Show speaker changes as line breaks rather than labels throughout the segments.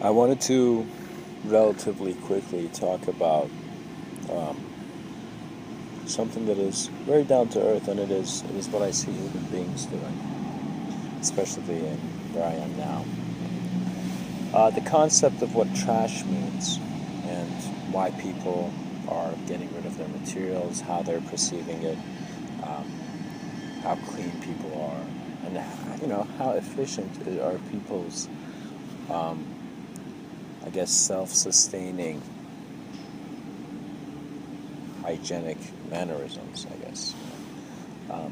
I wanted to relatively quickly talk about um, something that is very down to earth, and it is what I see human beings doing, especially in where I am now. The concept of what trash means and why people are getting rid of their materials, how they're perceiving it, um, how clean people are, and how efficient are people's, um, I guess, self-sustaining hygienic mannerisms, I guess. Um,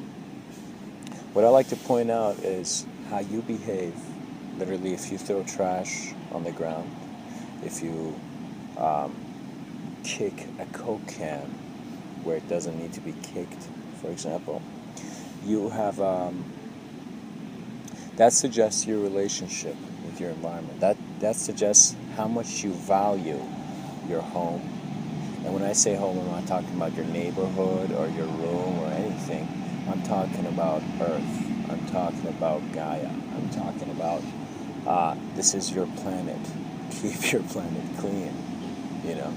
what I like to point out is how you behave. Literally, if you throw trash on the ground, if you um, kick a Coke can where it doesn't need to be kicked, for example, you have that suggests your relationship with your environment. That suggests how much you value your home. And when I say home, I'm not talking about your neighborhood or your room or anything. I'm talking about Earth. I'm talking about Gaia. I'm talking about this is your planet. Keep your planet clean. You know.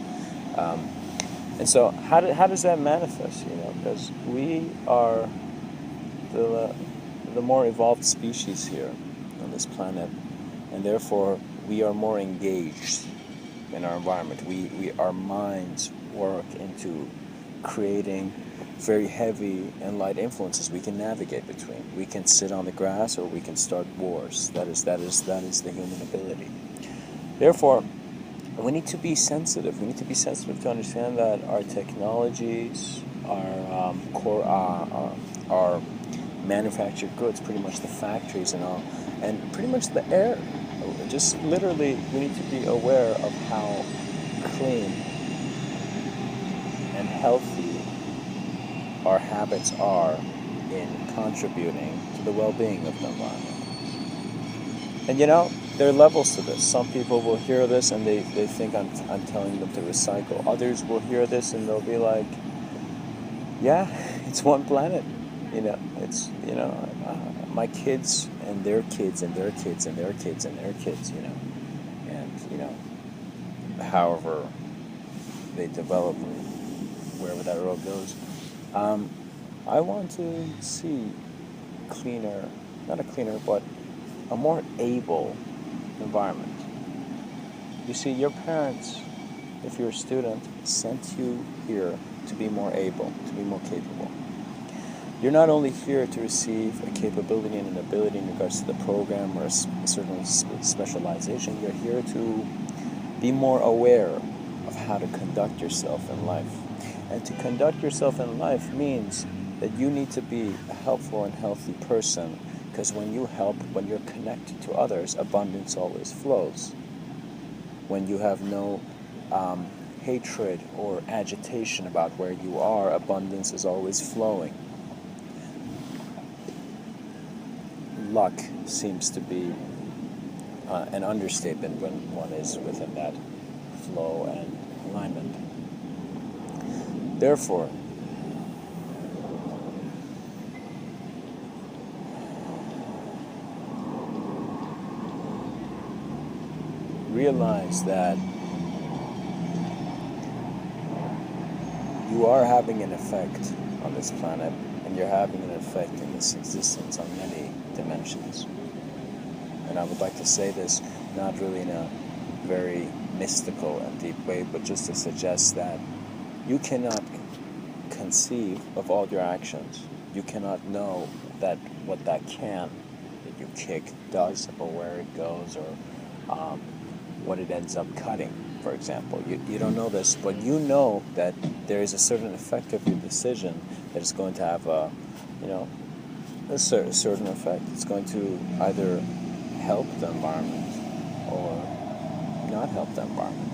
Um, and so, how does that manifest? Because we are the the more evolved species here on this planet, and therefore we are more engaged in our environment. Our minds work into creating very heavy and light influences we can navigate between. We can sit on the grass or we can start wars. That is the human ability. Therefore, we need to be sensitive. We need to be sensitive to understand that our technologies, our manufactured goods, pretty much the factories and all, and pretty much the air. Just literally, we need to be aware of how clean and healthy our habits are in contributing to the well-being of the environment. And there are levels to this. Some people will hear this and they think I'm telling them to recycle. Others will hear this and they'll be like, yeah, it's one planet. My kids and their kids and their kids and their kids and their kids, and, however they develop, wherever that road goes. Um, I want to see cleaner, not a cleaner, but a more able environment. You see, your parents, if you're a student, sent you here to be more able, to be more capable. You're not only here to receive a capability and an ability in regards to the program or a certain specialization, you're here to be more aware of how to conduct yourself in life. And to conduct yourself in life means that you need to be a helpful and healthy person, because when you help, when you're connected to others, abundance always flows. When you have no hatred or agitation about where you are, abundance is always flowing. Luck seems to be an understatement when one is within that flow and alignment. Therefore, realize that you are having an effect on this planet, and you're having an effect in this existence on many dimensions. And I would like to say this not really in a very mystical and deep way, but just to suggest that you cannot conceive of all your actions. You cannot know that what that can that you kick does, or where it goes, or what it ends up cutting, for example. You don't know this, but you know that there is a certain effect of your decision that is going to have a certain effect. It's going to either help the environment or not help the environment.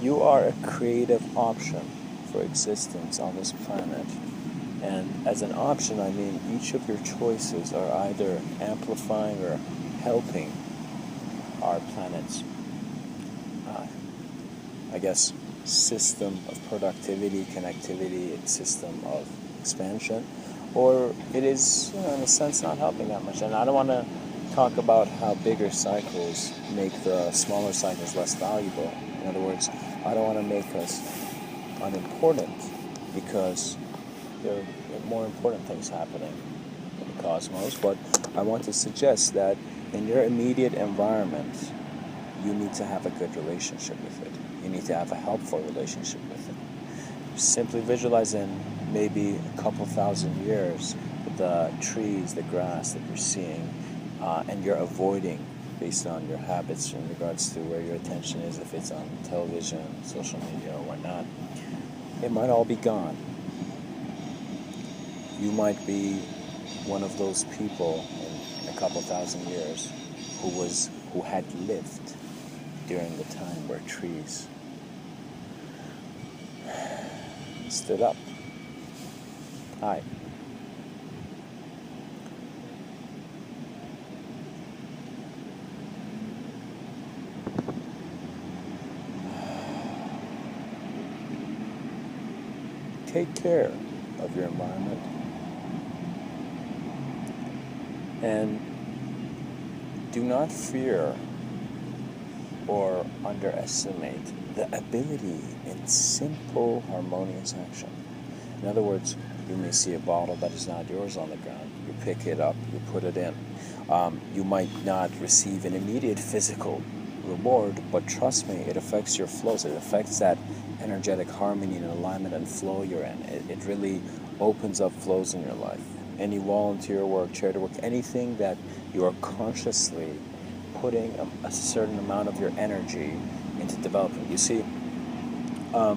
You are a creative option for existence on this planet. And as an option, I mean each of your choices are either amplifying or helping our planet's, I guess, system of productivity, connectivity, and system of expansion, or it is, in a sense, not helping that much. And I don't want to talk about how bigger cycles make the smaller cycles less valuable. In other words, I don't want to make us unimportant because there are more important things happening in the cosmos, but I want to suggest that in your immediate environment, you need to have a good relationship with it. You need to have a helpful relationship with it. Simply visualize in maybe a couple thousand years the trees, the grass that you're seeing, and you're avoiding based on your habits in regards to where your attention is, if it's on television, social media, or whatnot. It might all be gone. You might be one of those people in a couple thousand years who had lived during the time where trees stood up. Hi. Take care of your environment and do not fear or underestimate the ability in simple, harmonious action. In other words, you may see a bottle that is not yours on the ground. You pick it up, you put it in. You might not receive an immediate physical reward, but trust me, it affects your flows. It affects that energetic harmony and alignment and flow you're in. It really opens up flows in your life. Any volunteer work, charity work, anything that you are consciously putting a certain amount of your energy into developing. You see, I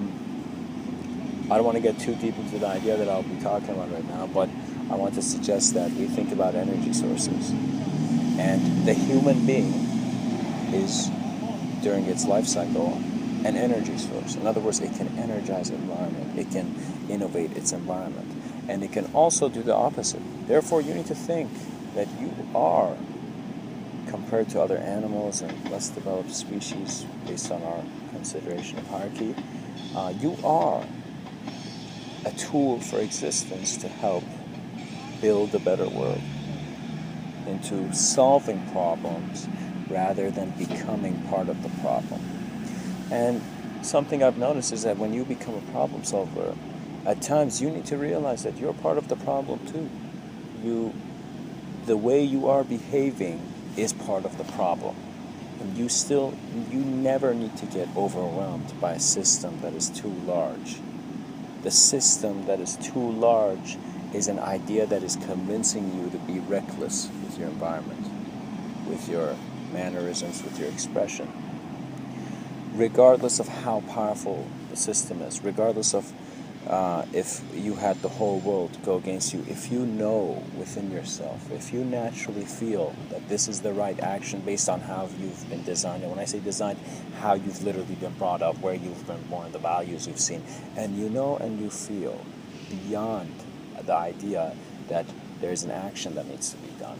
don't want to get too deep into the idea that I'll be talking about right now, but I want to suggest that we think about energy sources. And the human being is, during its life cycle, an energy source. In other words, it can energize the environment. It can innovate its environment. And it can also do the opposite. Therefore, you need to think that you are, compared to other animals and less developed species, based on our consideration of hierarchy, you are a tool for existence to help build a better world, into solving problems rather than becoming part of the problem. And something I've noticed is that when you become a problem solver, at times you need to realize that you're part of the problem too. The way you are behaving is part of the problem. And you never need to get overwhelmed by a system that is too large. The system that is too large is an idea that is convincing you to be reckless with your environment, with your mannerisms, with your expression. Regardless of how powerful the system is, regardless of if you had the whole world go against you, if you know within yourself, if you naturally feel that this is the right action based on how you've been designed, and when I say designed, how you've literally been brought up, where you've been born, the values you've seen, and you know and you feel beyond the idea that there's an action that needs to be done,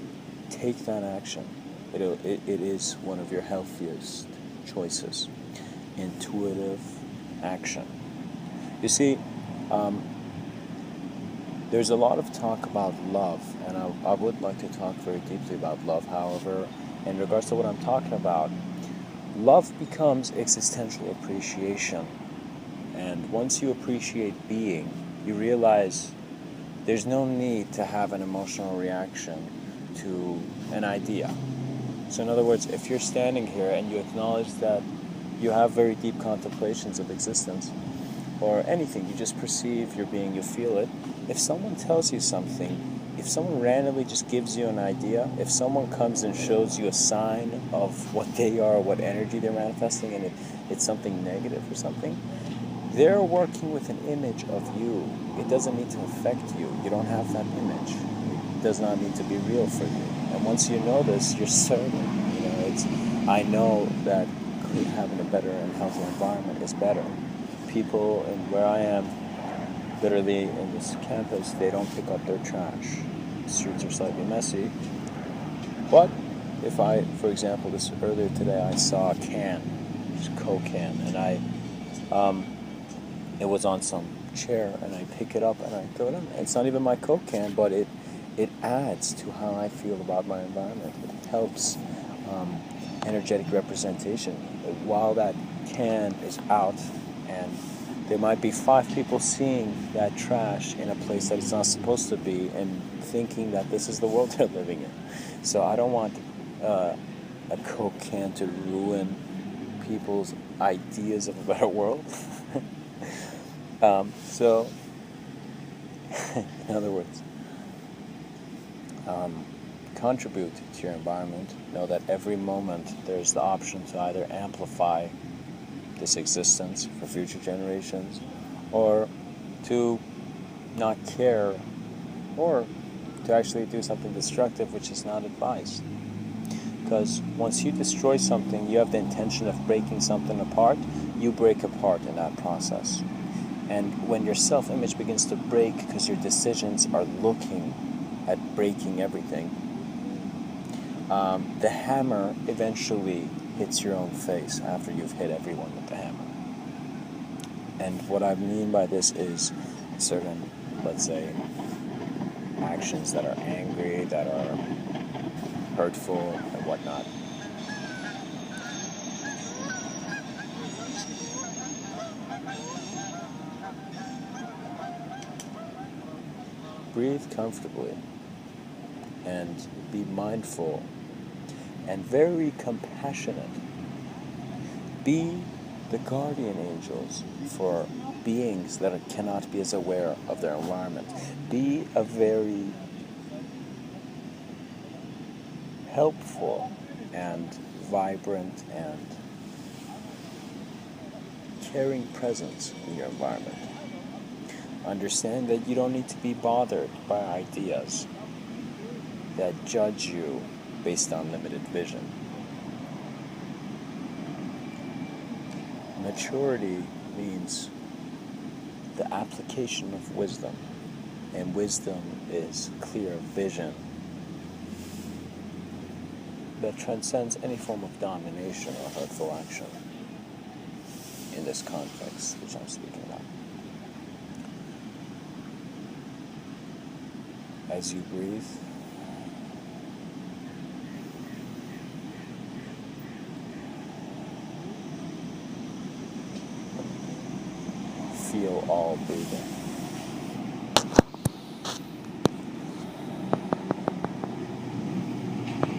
take that action. It is one of your healthiest choices. Intuitive action. You see, there's a lot of talk about love, and I would like to talk very deeply about love. However, in regards to what I'm talking about, love becomes existential appreciation. And once you appreciate being, you realize there's no need to have an emotional reaction to an idea. So in other words, if you're standing here and you acknowledge that you have very deep contemplations of existence, or anything, you just perceive your being, you feel it. If someone tells you something, if someone randomly just gives you an idea, if someone comes and shows you a sign of what they are, what energy they're manifesting, and it's something negative or something, they're working with an image of you. It doesn't need to affect you. You don't have that image. It does not need to be real for you. And once you know this, you're certain. I know that having a better and healthier environment is better. People in where I am, literally in this campus, they don't pick up their trash. The streets are slightly messy. But if for example, earlier today, I saw a can, just a Coke can, and it was on some chair, and I pick it up and I throw it in. It's not even my Coke can, but it it adds to how I feel about my environment. It helps energetic representation. While that can is out, and there might be 5 people seeing that trash in a place that it's not supposed to be and thinking that this is the world they're living in. So I don't want a Coke can to ruin people's ideas of a better world. So, in other words, contribute to your environment. Know that every moment there's the option to either amplify this existence for future generations, or to not care, or to actually do something destructive, which is not advised. Because once you destroy something, you have the intention of breaking something apart, you break apart in that process. And when your self-image begins to break because your decisions are looking at breaking everything, the hammer eventually hits your own face after you've hit everyone with the hammer. And what I mean by this is certain, let's say, actions that are angry, that are hurtful, and whatnot. Breathe comfortably and be mindful and very compassionate. Be the guardian angels for beings that cannot be as aware of their environment. Be a very helpful and vibrant and caring presence in your environment. Understand that you don't need to be bothered by ideas that judge you based on limited vision. Maturity means the application of wisdom, and wisdom is clear vision that transcends any form of domination or hurtful action in this context which I'm speaking about. As you breathe, feel all breathing.